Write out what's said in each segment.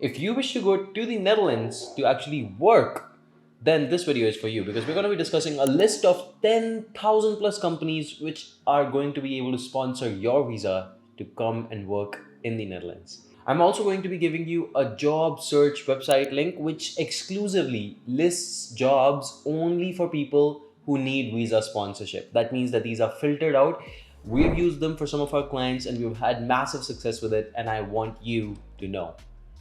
If you wish to go to the Netherlands to actually work, then this video is for you, because we're going to be discussing a list of 10,000 plus companies which are going to be able to sponsor your visa to come and work in the Netherlands. I'm also going to be giving you a job search website link which exclusively lists jobs only for people who need visa sponsorship. That means that these are filtered out. We've used them for some of our clients and we've had massive success with it, and I want you to know.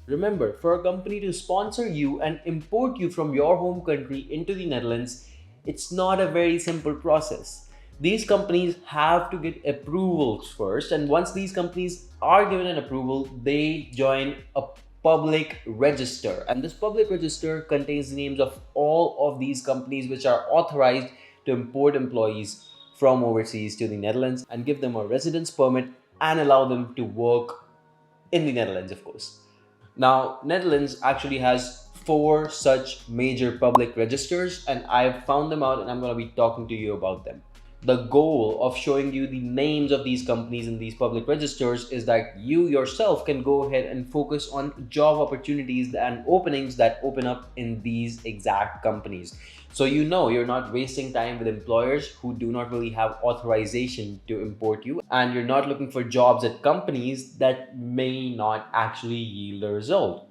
Remember, for a company to sponsor you and import you from your home country into the Netherlands, it's not a very simple process. These companies have to get approvals first, and once these companies are given an approval, they join a public register. And this public register contains the names of all of these companies which are authorized to import employees from overseas to the Netherlands and give them a residence permit and allow them to work in the Netherlands, of course. Now, Netherlands actually has 4 such major public registers, and I've found them out and I'm going to be talking to you about them. The goal of showing you the names of these companies in these public registers is that you yourself can go ahead and focus on job opportunities and openings that open up in these exact companies. So you know you're not wasting time with employers who do not really have authorization to import you, and you're not looking for jobs at companies that may not actually yield a result.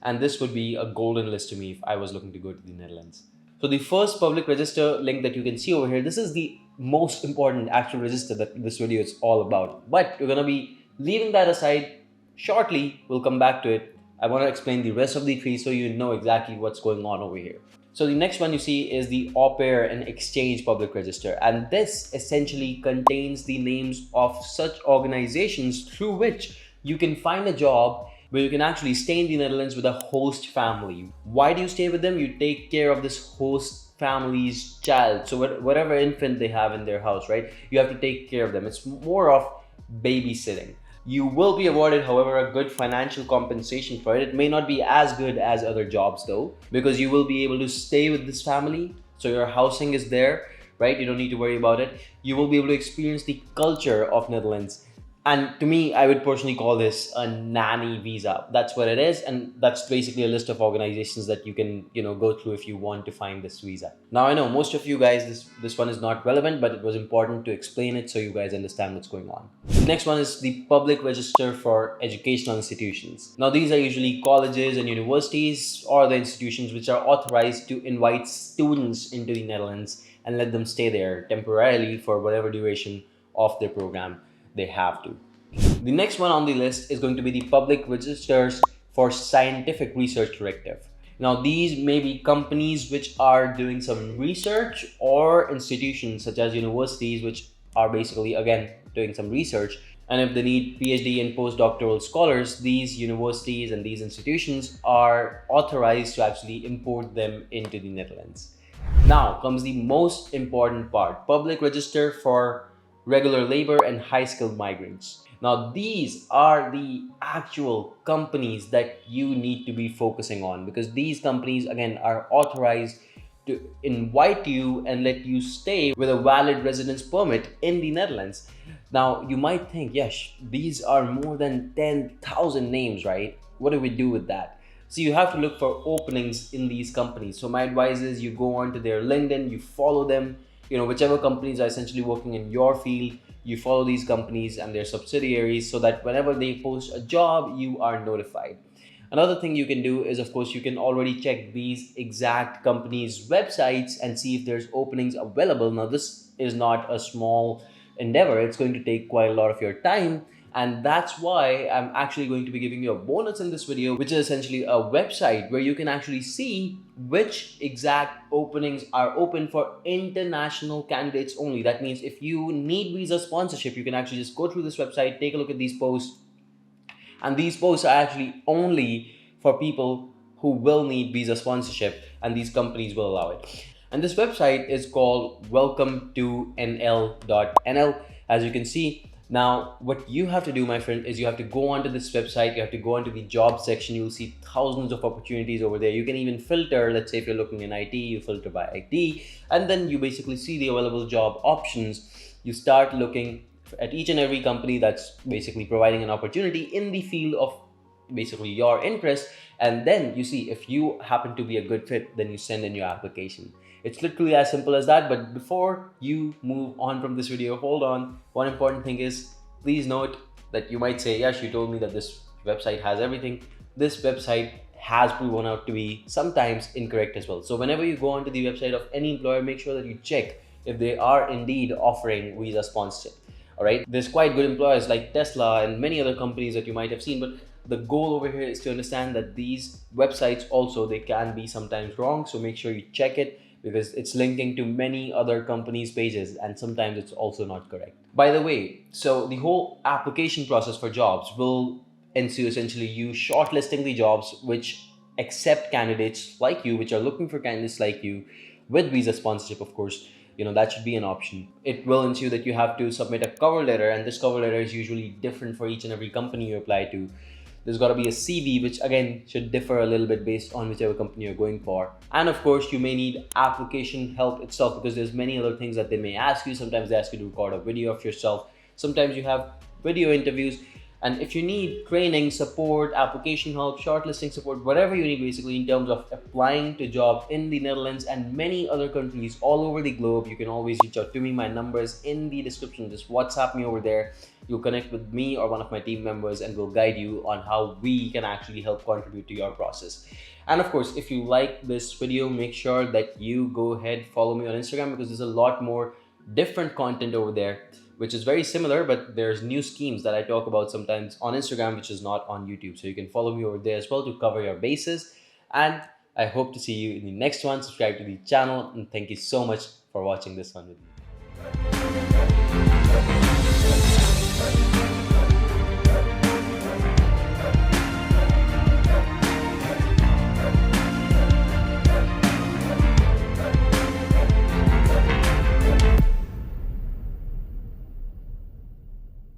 And this would be a golden list to me if I was looking to go to the Netherlands. So the first public register link that you can see over here, this is the most important actual register that this video is all about. But we're going to be leaving that aside shortly. We'll come back to it. I want to explain the rest of the tree so you know exactly what's going on over here. So the next one you see is the Au Pair and Exchange Public Register. And this essentially contains the names of such organizations through which you can find a job where you can actually stay in the Netherlands with a host family. Why do you stay with them? You take care of this host family's child. So whatever infant they have in their house, right? You have to take care of them. It's more of babysitting. You will be awarded, however, a good financial compensation for it. It may not be as good as other jobs though, because you will be able to stay with this family. So your housing is there, right? You don't need to worry about it. You will be able to experience the culture of Netherlands. And to me, I would personally call this a nanny visa. That's what it is. And that's basically a list of organizations that you can, go through if you want to find this visa. Now, I know most of you guys, this one is not relevant, but it was important to explain it so you guys understand what's going on. The next one is the public register for educational institutions. Now, these are usually colleges and universities or the institutions which are authorized to invite students into the Netherlands and let them stay there temporarily for whatever duration of their program they have to. The next one on the list is going to be the public registers for scientific research directive. Now, these may be companies which are doing some research or institutions such as universities which are basically, again, doing some research. And if they need PhD and postdoctoral scholars, these universities and these institutions are authorized to actually import them into the Netherlands. Now comes the most important part, public register for regular labor and high-skilled migrants. Now, these are the actual companies that you need to be focusing on, because these companies, again, are authorized to invite you and let you stay with a valid residence permit in the Netherlands. Now, you might think, yes, these are more than 10,000 names, right? What do we do with that? So you have to look for openings in these companies. So my advice is you go onto their LinkedIn, you follow them, whichever companies are essentially working in your field, you follow these companies and their subsidiaries so that whenever they post a job, you are notified. Another thing you can do is, of course, you can already check these exact companies' websites and see if there's openings available. Now, this is not a small endeavor. It's going to take quite a lot of your time. And that's why I'm actually going to be giving you a bonus in this video, which is essentially a website where you can actually see which exact openings are open for international candidates only. That means if you need visa sponsorship, you can actually just go through this website, take a look at these posts. And these posts are actually only for people who will need visa sponsorship, and these companies will allow it. And this website is called welcome2nl.nl. As you can see, now, what you have to do, my friend, is you have to go onto this website, you have to go onto the job section, you'll see thousands of opportunities over there. You can even filter, let's say if you're looking in IT, you filter by IT, and then you basically see the available job options. You start looking at each and every company that's basically providing an opportunity in the field of basically your interest, and then you see if you happen to be a good fit, then you send in your application. It's literally as simple as that. But before you move on from this video, hold on. One important thing is, please note that you might say, yes, you told me that this website has everything. This website has proven out to be sometimes incorrect as well. So whenever you go onto the website of any employer, make sure that you check if they are indeed offering visa sponsorship. All right, there's quite good employers like Tesla and many other companies that you might have seen, but the goal over here is to understand that these websites also, they can be sometimes wrong. So make sure you check it, because it's linking to many other companies' pages and sometimes it's also not correct. By the way, so the whole application process for jobs will ensue essentially you shortlisting the jobs which accept candidates like you, which are looking for candidates like you with visa sponsorship, of course. That should be an option. It will ensue that you have to submit a cover letter, and this cover letter is usually different for each and every company you apply to. There's got to be a CV, which again should differ a little bit based on whichever company you're going for. And of course, you may need application help itself, because there's many other things that they may ask you. Sometimes they ask you to record a video of yourself. Sometimes you have video interviews. And if you need training, support, application help, shortlisting support, whatever you need basically in terms of applying to jobs in the Netherlands and many other countries all over the globe, you can always reach out to me. My number is in the description. Just WhatsApp me over there. You'll connect with me or one of my team members, and we'll guide you on how we can actually help contribute to your process. And of course, if you like this video, make sure that you go ahead, follow me on Instagram, because there's a lot more different content over there which is very similar, but there's new schemes that I talk about sometimes on Instagram, which is not on YouTube. So you can follow me over there as well to cover your bases. And I hope to see you in the next one. Subscribe to the channel, and thank you so much for watching this one with me.